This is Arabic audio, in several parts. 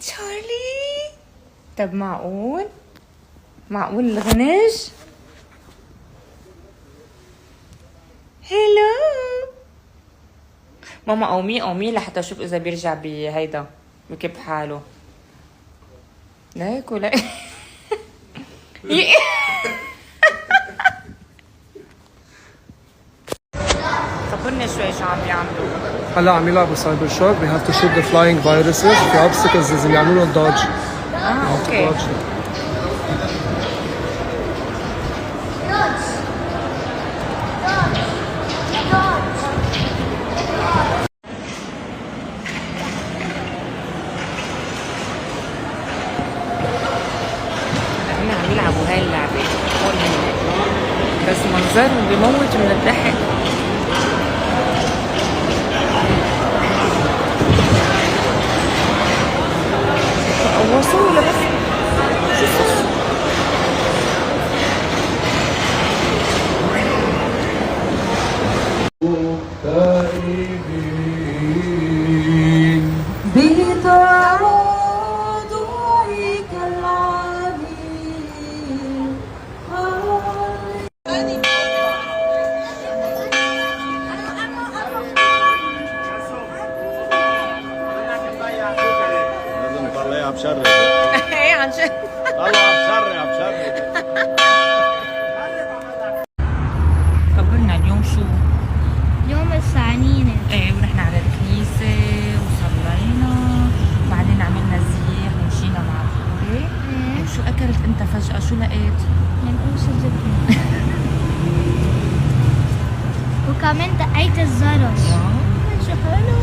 تشارلي. طب معقول؟ معقول الغنج؟ هلو ماما، قومي قومي لحتى اشوف اذا بيرجع بهيدا بكب حاله. ليك ولا خبرني شوي شو عم يعملوا. هلا عم يلعبوا سايبر شوك. We have to shoot the flying viruses. في obstacles لازم يعملوا لهم دوج. اوكي. هلا عم يلعبوا هاي اللعبة هون هن، بس منظرهم بموت من الضحك. قوصوا ولا بس شو صار؟ طلعيها بشري. ايه عن جد. طلعها بشري. خبرنا اليوم شو؟ اليوم الثانيين. ايه ورحنا على الكنيسة وصلينا وبعدين عملنا زيح ومشينا مع الخوري. وشو اكلت انت فجأة؟ شو لقيت؟ منقوش الجبنة. وكمان دقيت الزرس. شو حلو.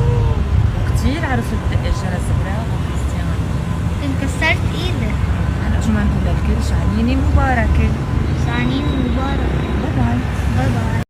كتير عرفت تدق الجرس براغو كريستيان. انكسرت ايدك. هلا شو ما نقول للكل شعنيني مباركة. ثانيين مبارك. باي باي. باي باي.